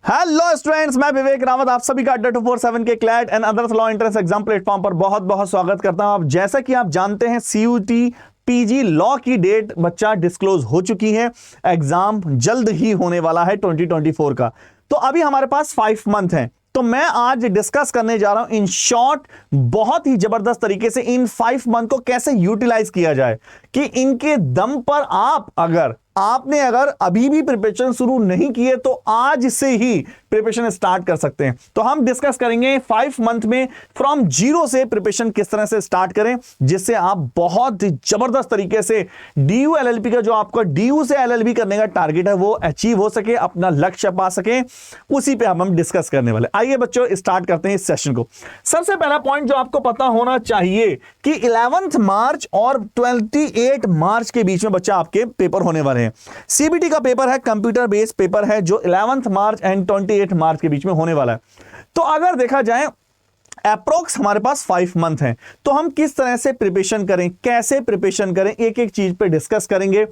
Hello students, मैं विवेक रावत आप सभी का अड्डा 247 के CLAT and others law entrance exam platform पर बहुत बहुत स्वागत करता हूं। अब जैसा कि आप जानते हैं सीयूटी पीजी लॉ की डेट बच्चा डिस्क्लोज हो चुकी है। एग्जाम जल्द ही होने वाला है 2024 का। तो अभी हमारे पास 5 मंथ हैं। तो मैं आज डिस्कस करने जा रहा हूं इन शॉर्ट, बहुत ही जबरदस्त तरीके से इन 5 मंथ को कैसे यूटिलाइज किया जाए कि इनके दम पर आपने अगर अभी भी प्रिपरेशन शुरू नहीं किए तो आज से ही प्रिपरेशन स्टार्ट कर सकते हैं। तो हम डिस्कस करेंगे 5 मंथ में फ्रॉम जीरो से प्रिपरेशन किस तरह से स्टार्ट करें जिससे आप बहुत जबरदस्त तरीके से डीयू एलएलबी का जो आपका डीयू से एलएलबी करने का टारगेट है वो अचीव हो सके, अपना लक्ष्य पा सके। उसी पे हम डिस्कस करने वाले। आइए बच्चों स्टार्ट करते हैं इस सेशन को। सबसे पहला पॉइंट जो आपको पता होना चाहिए कि 11 मार्च और 28 मार्च के बीच में बच्चा आपके पेपर होने वाले हैं। सीबीटी का पेपर है, कंप्यूटर बेस्ड पेपर है जो 11 मार्च एंड 28 मार्च के बीच में होने वाला है। तो अगर देखा जाए अप्रोक्स हमारे पास 5 मंथ हैं, तो हम किस तरह से प्रिपरेशन करें, कैसे प्रिपरेशन करें, एक एक चीज पे डिस्कस करेंगे।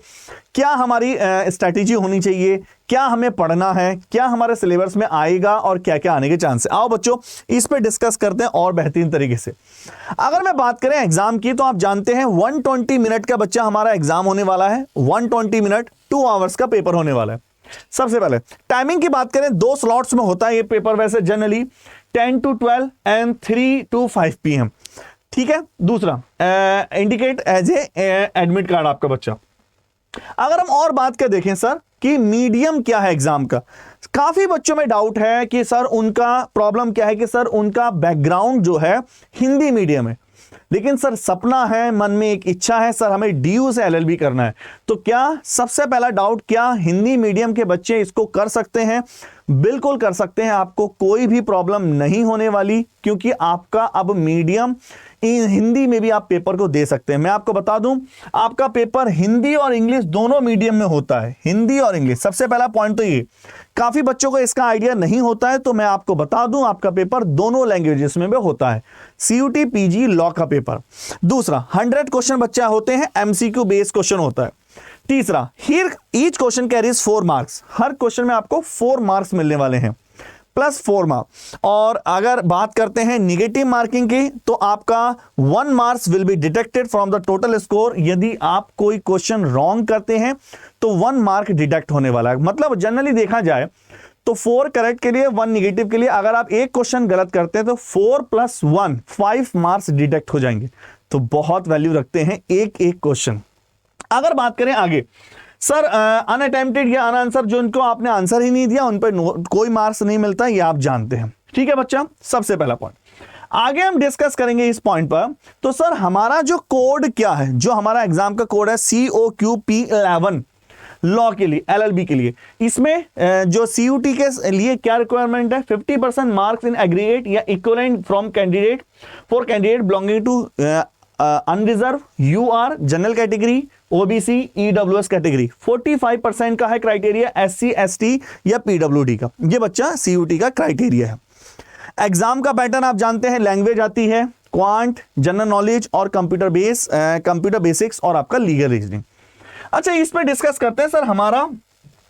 क्या हमारी स्ट्रैटेजी होनी चाहिए, क्या हमें पढ़ना है, क्या हमारे सिलेबस में आएगा और क्या क्या आने के चांस है। आओ बच्चों इस पे डिस्कस करते हैं और बेहतरीन तरीके से। अगर मैं बात करें एग्जाम की तो आप जानते हैं 120 मिनट का बच्चा हमारा एग्जाम होने वाला है। 120 मिनट 2 आवर्स का पेपर होने वाला है। सबसे पहले टाइमिंग की बात करें, 2 स्लॉट्स में होता है ये पेपर वैसे generally 10 to 12 and 3 to 5 PM। ठीक है। दूसरा indicate as a admit card आपका बच्चा। अगर हम और बात कर देखें सर कि मीडियम क्या है एग्जाम का, काफी बच्चों में डाउट है कि सर उनका प्रॉब्लम क्या है कि सर उनका बैकग्राउंड जो है हिंदी मीडियम है, लेकिन सर सपना है, मन में एक इच्छा है सर हमें डीयू से एलएलबी करना है। तो क्या सबसे पहला डाउट, क्या हिंदी मीडियम के बच्चे इसको कर सकते हैं? बिल्कुल कर सकते हैं, आपको कोई भी प्रॉब्लम नहीं होने वाली क्योंकि आपका अब मीडियम हिंदी में भी आप पेपर को दे सकते हैं। मैं आपको बता दूं आपका पेपर हिंदी और इंग्लिश दोनों मीडियम में होता है, हिंदी और इंग्लिश। सबसे पहला पॉइंट तो ये, काफी बच्चों को इसका आइडिया नहीं होता है, तो मैं आपको बता दूं आपका पेपर दोनों लैंग्वेजेस में भी होता है, सीयूटी पीजी लॉ का पेपर। दूसरा 100 क्वेश्चन बच्चा होते हैं, एमसीक्यू बेस्ड क्वेश्चन होता है। तीसरा hear each question carries 4 marks, हर क्वेश्चन में आपको 4 मार्क्स मिलने वाले हैं प्लस 4 मार्क्स। और अगर बात करते हैं निगेटिव मार्किंग की तो आपका 1 marks will be deducted from the total score. यदि आप कोई क्वेश्चन रॉन्ग करते हैं तो 1 मार्क डिडक्ट होने वाला है। मतलब जनरली देखा जाए तो 4 करेक्ट के लिए 1 निगेटिव के लिए अगर आप एक क्वेश्चन गलत करते हैं तो 4 + 1 5 मार्क्स डिडक्ट हो जाएंगे। तो बहुत वैल्यू रखते हैं एक एक क्वेश्चन। अगर बात करें आगे सर अनअटेम्प्टेड या अनआंसर, जो इनको आपने आंसर ही नहीं दिया उन पर कोई मार्क्स नहीं मिलता, ये आप जानते हैं। ठीक है बच्चा, सबसे पहला पॉइंट। आगे हम डिस्कस करेंगे इस पॉइंट पर। तो सर हमारा जो कोड क्या है, जो हमारा एग्जाम का कोड है COQP11 लॉ के लिए, एलएलबी के लिए, इसमें जो सीयूटी के लिए क्या रिक्वायरमेंट है, 50% मार्क्स इन एग्रीगेट या equivalent from candidate for candidate belonging to unreserved, UR, general category, OBC, EWS category. 45% का है क्राइटेरिया एससी एसटी या पीडब्ल्यूडी का। ये बच्चा सीयूटी का क्राइटेरिया है। एग्जाम का पैटर्न आप जानते हैं, लैंग्वेज आती है क्वांट, जनरल नॉलेज और कंप्यूटर बेसिक्स और आपका लीगल रीजनिंग। अच्छा इस पे डिस्कस करते हैं सर हमारा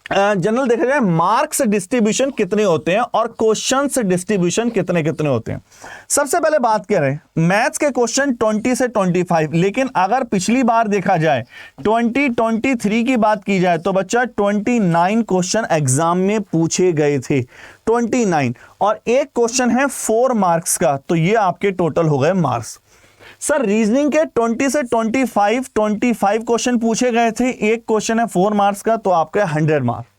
जनरल देखा जाए मार्क्स डिस्ट्रीब्यूशन कितने होते हैं और क्वेश्चंस डिस्ट्रीब्यूशन कितने कितने होते हैं। सबसे पहले बात करें मैथ्स के क्वेश्चन 20 से 25, लेकिन अगर पिछली बार देखा जाए 2023 की बात की जाए तो बच्चा 29 क्वेश्चन एग्जाम में पूछे गए थे, 29, और एक क्वेश्चन है 4 मार्क्स का, तो ये आपके टोटल हो गए मार्क्स। सर रीजनिंग के 20 से 25 क्वेश्चन पूछे गए थे, एक क्वेश्चन है 4 मार्क्स का, तो आपके 100 मार्क्स।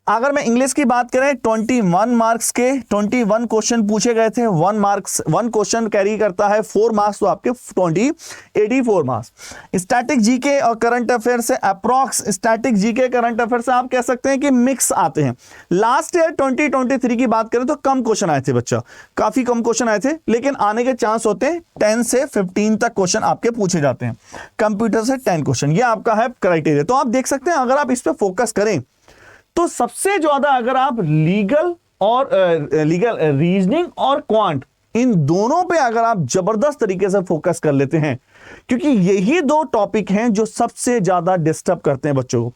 अगर मैं इंग्लिश की बात करें 21 मार्क्स के 21 क्वेश्चन पूछे गए थे, 1 क्वेश्चन कैरी करता है 4 मार्क्स, तो आपके 84 मार्क्स। स्टैटिक जीके और करंट अफेयर से approx, static GK current affair से आप कह सकते हैं कि मिक्स आते हैं। लास्ट ईयर 2023 की बात करें तो कम क्वेश्चन आए थे बच्चा, काफी कम क्वेश्चन आए थे, लेकिन आने के चांस होते हैं 10 से 15 तक क्वेश्चन आपके पूछे जाते हैं। कंप्यूटर से 10 क्वेश्चन, ये आपका है क्राइटेरिया। तो आप देख सकते हैं अगर आप इस पर फोकस करें तो सबसे ज्यादा अगर आप लीगल रीजनिंग और क्वांट, इन दोनों पे अगर आप जबरदस्त तरीके से फोकस कर लेते हैं, क्योंकि यही 2 टॉपिक हैं जो सबसे ज्यादा डिस्टर्ब करते हैं बच्चों को।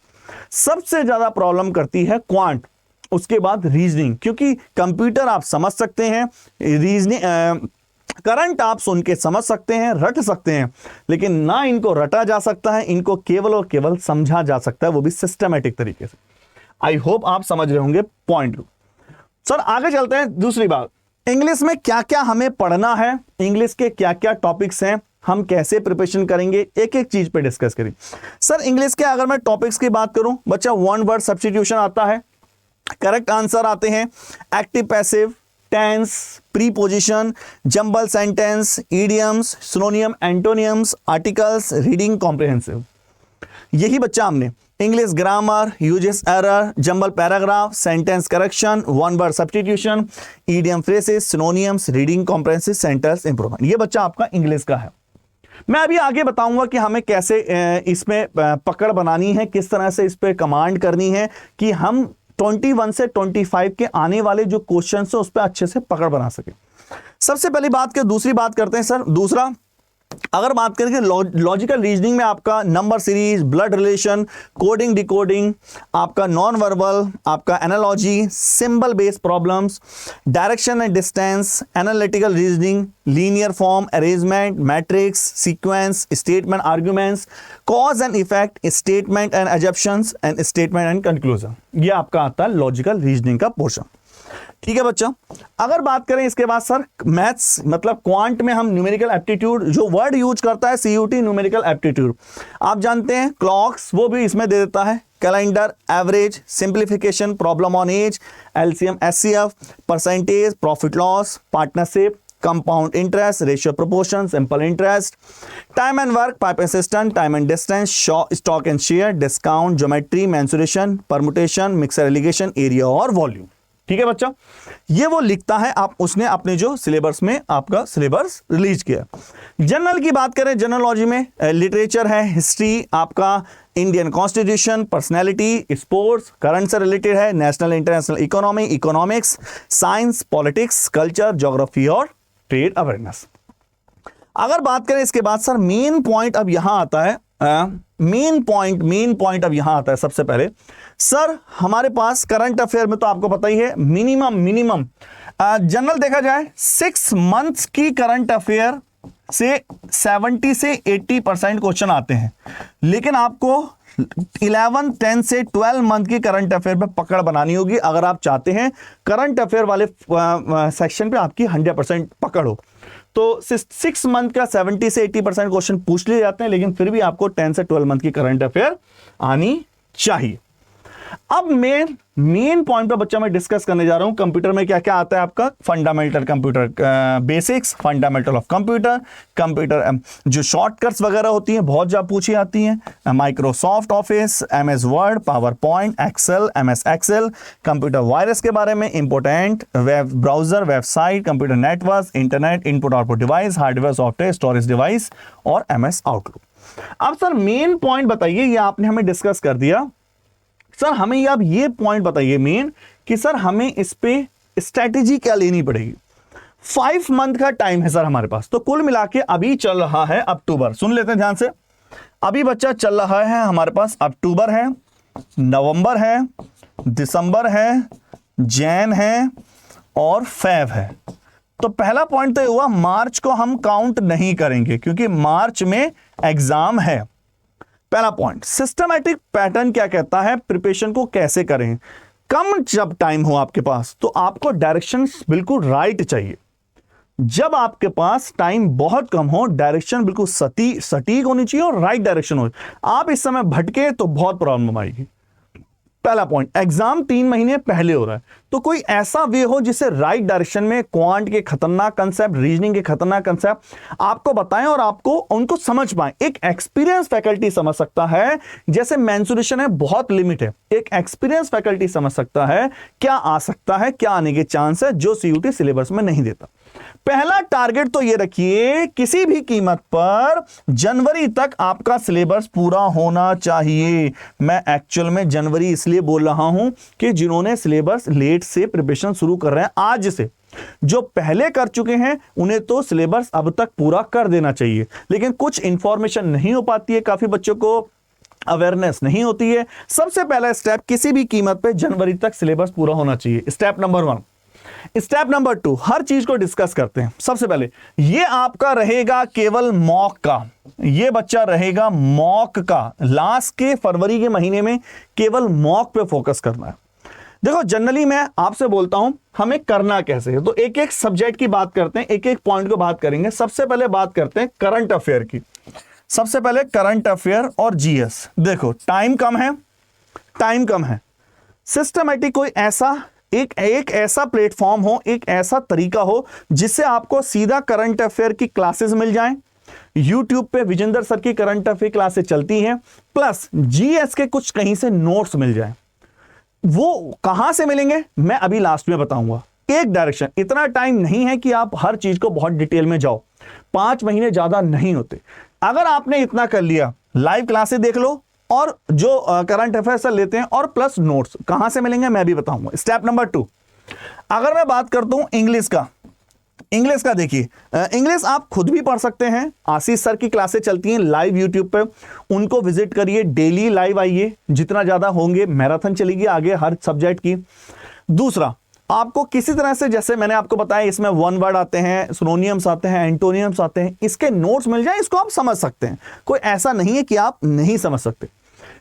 सबसे ज्यादा प्रॉब्लम करती है क्वांट उसके बाद रीजनिंग, क्योंकि कंप्यूटर आप समझ सकते हैं, रीजनिंग करंट आप सुन के समझ सकते हैं, रट सकते हैं, लेकिन ना इनको रटा जा सकता है, इनको केवल और केवल समझा जा सकता है, वो भी सिस्टमैटिक तरीके से। आई होप आप समझ रहे होंगे पॉइंट को। सर आगे चलते हैं। दूसरी बात, इंग्लिश में क्या क्या हमें पढ़ना है, इंग्लिश के क्या क्या टॉपिक्स हैं, हम कैसे प्रिपरेशन करेंगे, एक एक चीज पे डिस्कस करें। सर इंग्लिश के अगर मैं टॉपिक्स की बात करूं, बच्चा वन वर्ड सब्स्टिट्यूशन आता है, करेक्ट आंसर आते हैं active passive, tense, preposition, jumble sentence, idioms, synonym, antonyms, articles, reading comprehensive. यही बच्चा हमने English grammar, uses error, jumble paragraph, sentence correction, one word substitution, idiom phrases, synonyms, reading comprehensive, sentence improvement, ये बच्चा आपका English का है। मैं अभी आगे बताऊंगा कि हमें कैसे इसमें पकड़ बनानी है, किस तरह से इस पे कमांड करनी है कि हम 21 से 25 के आने वाले जो क्वेश्चन है उस पर अच्छे से पकड़ बना सके। सबसे पहली बात के दूसरी बात करते हैं सर। दूसरा, अगर बात करें लॉजिकल रीजनिंग में आपका number series, blood relation, coding decoding, आपका नॉन वर्बल, आपका analogy, symbol based problems, direction and distance, analytical reasoning, linear form, arrangement, matrix, sequence, statement arguments, cause and effect, statement and assumptions and statement and conclusion, ये आपका आता है logical reasoning का portion. ठीक है बच्चा। अगर बात करें इसके बाद सर मैथ्स मतलब क्वांट में हम न्यूमेरिकल एप्टीट्यूड, जो वर्ड यूज करता है सीयूटी न्यूमेरिकल एप्टीट्यूड, आप जानते हैं क्लॉक्स, वो भी इसमें दे देता है, calendar, average, simplification, problem on age, LCM HCF, percentage, profit loss, partnership, compound interest, ratio proportion, simple interest, time and work, pipe assistant, time and distance, stock and share, discount, geometry, mensuration, permutation, mixer alligation, area और volume. ठीक है बच्चा, ये वो लिखता है, आप उसने अपने जो सिलेबस में आपका सिलेबस रिलीज किया। जनरल की बात करें, जनरलॉजी में लिटरेचर है, हिस्ट्री, आपका Indian constitution, personality, sports, current से रिलेटेड है, national international economy, economics, science, politics, culture, geography और ट्रेड अवेयरनेस। अगर बात करें इसके बाद सर मेन पॉइंट अब यहां आता है, मेन पॉइंट अब यहां आता है। सबसे पहले सर हमारे पास करंट अफेयर में तो आपको पता ही है, मिनिमम जनरल देखा जाए 6 मंथ्स की करंट अफेयर से 70 से 80% क्वेश्चन आते हैं, लेकिन आपको 11, 10 से 12 मंथ की करंट अफेयर पे पकड़ बनानी होगी अगर आप चाहते हैं करंट अफेयर वाले सेक्शन पे आपकी 100% पकड़ हो। तो 6 मंथ का 70 से 80% क्वेश्चन पूछ लिए जाते हैं, लेकिन फिर भी आपको 10 से 12 मंथ की करंट अफेयर आनी चाहिए। अब मेन पॉइंट पर बच्चा मैं डिस्कस करने जा रहा हूं, कंप्यूटर में क्या क्या आता है आपका, fundamental computer basics, fundamental of computer जो शॉर्टकट्स वगैरह होती हैं बहुत ज्यादा पूछी जाती हैं, Microsoft office, MS word, power point, Excel, MS Excel, computer virus के बारे में, important web browser, website, computer network, internet, input output device, hardware, software, storage device और एमएस आउटलुक। अब सर मेन पॉइंट बताइए, ये आपने हमें डिस्कस कर दिया, सर हमें अब ये पॉइंट बताइए मेन कि सर हमें इस पे स्ट्रेटेजी क्या लेनी पड़ेगी। 5 मंथ का टाइम है सर हमारे पास, तो कुल मिला के अभी चल रहा है अक्टूबर, सुन लेते हैं ध्यान से। अभी बच्चा चल रहा है हमारे पास अक्टूबर है, नवंबर है, दिसंबर है, जैन है और फेब है। तो पहला पॉइंट तो हुआ मार्च को हम काउंट नहीं करेंगे क्योंकि मार्च में एग्जाम है। पहला पॉइंट, सिस्टमैटिक पैटर्न क्या कहता है, प्रिपरेशन को कैसे करें। कम जब टाइम हो आपके पास तो आपको डायरेक्शन बिल्कुल राइट चाहिए। जब आपके पास टाइम बहुत कम हो, डायरेक्शन बिल्कुल सटीक होनी चाहिए और राइट डायरेक्शन हो। आप इस समय भटके तो बहुत प्रॉब्लम आएगी। पहला पॉइंट, एग्जाम 3 महीने पहले हो रहा है, तो कोई ऐसा वे हो जिससे राइट डायरेक्शन में क्वांट के खतरनाक कंसेप्ट, रीजनिंग के खतरनाक कंसेप्ट आपको बताएं और आपको उनको समझ पाएं। एक एक्सपीरियंस फैकल्टी समझ सकता है, जैसे मेंसुरेशन है बहुत लिमिट है, एक एक्सपीरियंस फैकल्टी समझ सकता है क्या आ सकता है, क्या आने के चांस है, जो सीयूटी सिलेबस में नहीं देता। पहला टारगेट तो ये रखिए किसी भी कीमत पर जनवरी तक आपका सिलेबस पूरा होना चाहिए। मैं एक्चुअल में जनवरी इसलिए बोल रहा हूं कि जिन्होंने सिलेबस लेट से प्रिपरेशन शुरू कर रहे हैं आज से, जो पहले कर चुके हैं उन्हें तो सिलेबस अब तक पूरा कर देना चाहिए, लेकिन कुछ इंफॉर्मेशन नहीं हो पाती है, काफी बच्चों को अवेयरनेस नहीं होती है। सबसे पहला स्टेप, किसी भी कीमत पे जनवरी तक सिलेबस पूरा होना चाहिए, स्टेप नंबर 1। स्टेप नंबर 2, हर चीज को डिस्कस करते हैं। सबसे पहले ये आपका रहेगा केवल मॉक का, ये बच्चा रहेगा मॉक का, लास्ट के फरवरी के महीने में केवल मॉक पे फोकस करना है। देखो जनरली मैं आपसे बोलता हूं हमें करना कैसे है, तो एक एक सब्जेक्ट की बात करते हैं, एक एक पॉइंट को बात करेंगे। सबसे पहले बात करते हैं करंट अफेयर की। सबसे पहले करंट अफेयर और जीएस। देखो टाइम कम है, सिस्टमैटिक कोई ऐसा एक ऐसा प्लेटफॉर्म हो, एक ऐसा तरीका हो जिससे आपको सीधा करंट अफेयर की क्लासेस मिल जाएं। YouTube पे विजेंद्र सर की करंट अफेयर क्लासेस चलती हैं, प्लस जीएस के कुछ कहीं से नोट्स मिल जाएं। वो कहां से मिलेंगे मैं अभी लास्ट में बताऊंगा। एक डायरेक्शन, इतना टाइम नहीं है कि आप हर चीज को बहुत डिटेल में जाओ, 5 महीने ज्यादा नहीं होते। अगर आपने इतना कर लिया, लाइव क्लासेस देख लो और जो करंट अफेयर्स लेते हैं और प्लस नोट्स कहां से मिलेंगे मैं भी बताऊंगा। स्टेप नंबर 2, अगर मैं बात करता हूं इंग्लिश का देखिए, इंग्लिश आप खुद भी पढ़ सकते हैं। आशीष सर की क्लासेस चलती हैं लाइव यूट्यूब पे, उनको विजिट करिए, डेली लाइव आइए, जितना ज्यादा होंगे मैराथन चलेगी आगे हर सब्जेक्ट की। दूसरा, आपको किसी तरह से, जैसे मैंने आपको बताया इसमें 1 वर्ड आते हैं, सिनोनियम्स आते हैं, एंटोनियम्स आते हैं, इसके नोट्स मिल जाए, इसको आप समझ सकते हैं। कोई ऐसा नहीं है कि आप नहीं समझ सकते।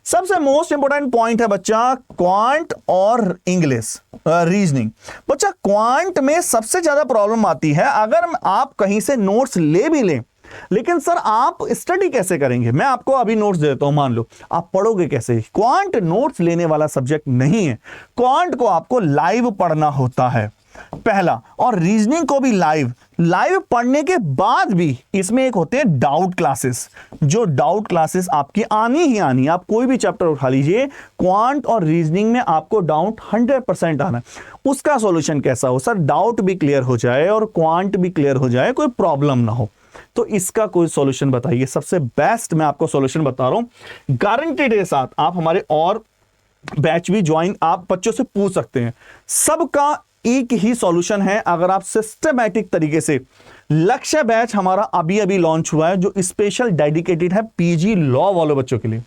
सबसे मोस्ट इंपोर्टेंट पॉइंट है बच्चा क्वांट और इंग्लिश रीजनिंग। बच्चा क्वांट में सबसे ज्यादा प्रॉब्लम आती है, अगर आप कहीं से नोट्स ले भी लें, लेकिन सर आप स्टडी कैसे करेंगे। मैं आपको अभी नोट्स देता हूं, मान लो आप पढ़ोगे कैसे। क्वांट नोट्स लेने वाला सब्जेक्ट नहीं है, क्वांट को आपको लाइव पढ़ना होता है पहला, और रीजनिंग को भी लाइव पढ़ने के बाद भी इसमें एक होते हैं डाउट क्लासेस, जो डाउट क्लासेस आपकी आनी ही आनी। आप कोई भी चैप्टर उठा लीजिए, क्वांट और रीजनिंग में आपको डाउट 100% आना है। उसका सॉल्यूशन कैसा हो सर, डाउट भी क्लियर हो जाए और क्वांट भी क्लियर हो जाए, कोई प्रॉब्लम ना हो, तो इसका कोई सॉल्यूशन बताइए। सबसे बेस्ट मैं आपको सॉल्यूशन बता रहा हूं, गारंटीड के साथ। आप हमारे और बैच भी ज्वाइन आप बच्चों से पूछ सकते हैं, सबका एक ही सॉल्यूशन है। अगर आप सिस्टमैटिक तरीके से, लक्ष्य बैच हमारा अभी लॉन्च हुआ है जो स्पेशल डेडिकेटेड है पीजी लॉ वाले बच्चों के लिए।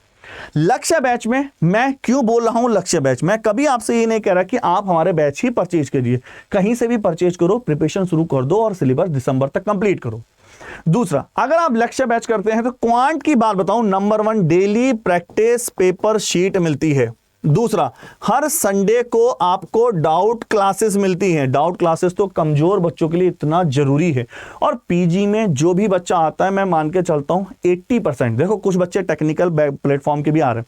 लक्ष्य बैच में मैं क्यों बोल रहा हूं लक्ष्य बैच, मैं कभी आपसे ये नहीं कह रहा कि आप हमारे बैच ही परचेज करिए, कहीं से भी परचेज करो, प्रिपरेशन शुरू कर दो और सिलेबस दिसंबर तक कंप्लीट करो। दूसरा, अगर आप लक्ष्य बैच करते हैं तो क्वांट की बात बताऊं, number 1 daily practice paper sheet मिलती है। दूसरा, हर संडे को आपको डाउट क्लासेस मिलती हैं। डाउट क्लासेस तो कमजोर बच्चों के लिए इतना जरूरी है। और पीजी में जो भी बच्चा आता है, मैं मान के चलता हूं 80%, देखो कुछ बच्चे टेक्निकल प्लेटफॉर्म के भी आ रहे हैं,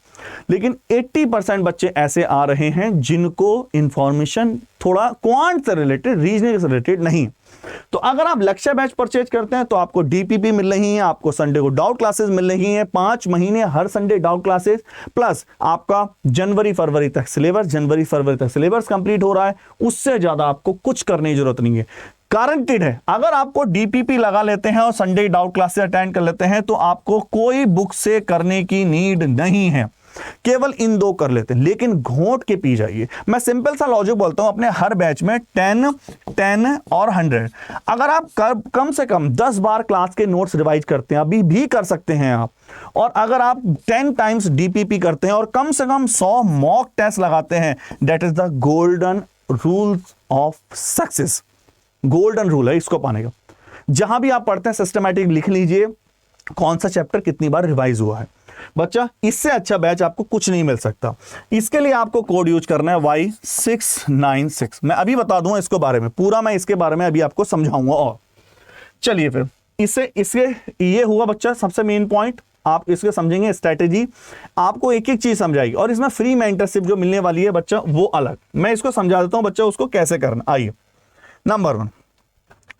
लेकिन 80% बच्चे ऐसे आ रहे हैं जिनको इंफॉर्मेशन थोड़ा क्वांट से रिलेटेड, रीजनिंग से रिलेटेड नहीं। तो अगर आप लक्ष्य बैच परचेज करते हैं तो आपको डीपीपी मिल रही है, आपको संडे को डाउट क्लासेस मिल रही हैं, 5 महीने हर संडे डाउट क्लासेस, प्लस आपका जनवरी फरवरी तक सिलेबस कंप्लीट हो रहा है। उससे ज्यादा आपको कुछ करने की जरूरत नहीं है, गारंटीड है। अगर आपको डीपीपी लगा लेते हैं और संडे डाउट क्लासेस अटेंड कर लेते हैं तो आपको कोई बुक से करने की नीड नहीं है, केवल इन 2 कर लेते हैं, लेकिन घोंट के पी जाइए। मैं सिंपल सा लॉजिक बोलता हूं, अपने हर बैच में 10 और 100, अगर आप कम से कम 10 बार क्लास के नोट्स रिवाइज करते हैं, अभी भी कर सकते हैं आप, और अगर आप 10 टाइम्स डीपीपी करते हैं और कम से कम 100 मॉक टेस्ट लगाते हैं, that is the golden rule of success. Golden rule है इसको पाने का। जहां भी आप पढ़ते हैं सिस्टमैटिक लिख लीजिए कौन सा चैप्टर कितनी बार रिवाइज हुआ है। बच्चा, इससे अच्छा बैच आपको कुछ नहीं मिल सकता। इसके लिए आपको कोड यूज करना है Y696। मैं अभी बता दूंगा इसको बारे में पूरा, मैं इसके बारे में अभी आपको समझाऊंगा। और चलिए फिर इसके ये हुआ बच्चा सबसे मेन पॉइंट, आप इसके समझेंगे स्ट्रेटेजी, आपको एक एक चीज समझाएगी, और इसमें फ्री मेंटरशिप जो मिलने वाली है बच्चा वो अलग। मैं इसको समझा देता हूं बच्चा, उसको कैसे करना। आइए, नंबर 1,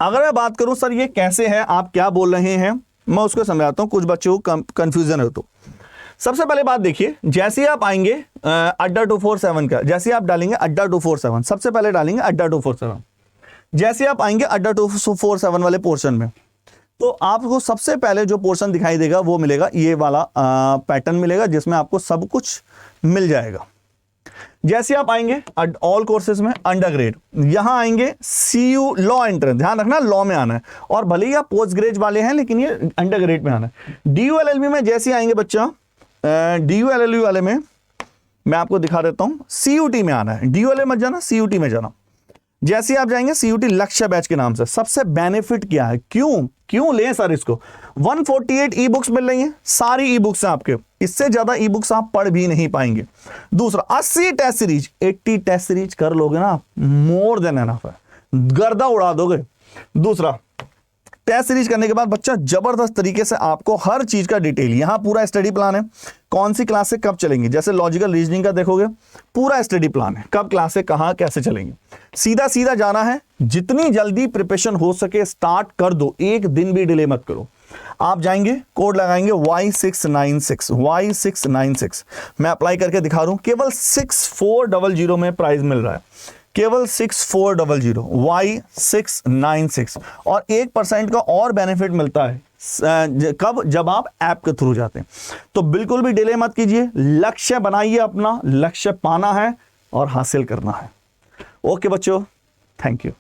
अगर मैं बात करूं सर ये कैसे है, आप क्या बोल रहे हैं, मैं उसको समझाता हूं, कुछ बच्चों को कंफ्यूजन है। तो सबसे पहले बात देखिए, जैसे आप आएंगे अड्डा 247 का, जैसे आप डालेंगे अड्डा 247, सबसे पहले डालेंगे अड्डा 247। जैसे आप आएंगे अड्डा 247 वाले पोर्शन में, तो आपको सबसे पहले जो पोर्शन दिखाई देगा वो मिलेगा, ये वाला पैटर्न मिलेगा जिसमें आपको सब कुछ मिल जाएगा। जैसे आप आएंगे ऑल कोर्सेज में अंडरग्रेड, यहां आएंगे CU लॉ एंट्रेंस, ध्यान रखना लॉ में आना है, और भले ही आप पोस्ट ग्रेड वाले हैं लेकिन ये अंडरग्रेड में आना है। DU LLB में जैसे आएंगे बच्चा DULLU वाले में मैं आपको दिखा देता हूं, CUT में आना है, DULA मत जाना, CUT में जाना। जैसे आप जाएंगे CUT लक्ष्य बैच के नाम से, सबसे बेनिफिट क्या है, क्यों लें सर इसको, 148 ई बुक्स मिल रही हैं, सारी ई बुक्स हैं आपके, इससे ज्यादा ई बुक्स आप पढ़ भी नहीं पाएंगे। दूसरा 80 टेस्ट सीरीज, 80 टेस्ट सीरीज कर लोगे ना, मोर देन एनफ है, गर्दा उड़ा दोगे। दूसरा टेस्ट सीरीज करने के बाद बच्चा जबरदस्त तरीके से आपको हर चीज का डिटेल, यहां पूरा स्टडी प्लान है, कौन सी क्लास से कब चलेंगी, जैसे लॉजिकल रीजनिंग का देखोगे पूरा स्टडी प्लान है, कब क्लास से कहां कैसे चलेंगे, सीधा जाना है, जितनी जल्दी प्रिपरेशन हो सके स्टार्ट कर दो, एक दिन भी डिले मत करो। आप जाएंगे कोड लगाएंगे Y696 मैं अप्लाई करके दिखा रहा हूं, केवल 6400 में प्राइस मिल रहा है, केवल 6400 Y696, और 1% का और बेनिफिट मिलता है कब, जब आप ऐप के थ्रू जाते हैं। तो बिल्कुल भी डिले मत कीजिए, लक्ष्य बनाइए, अपना लक्ष्य पाना है और हासिल करना है। ओके बच्चों, थैंक यू।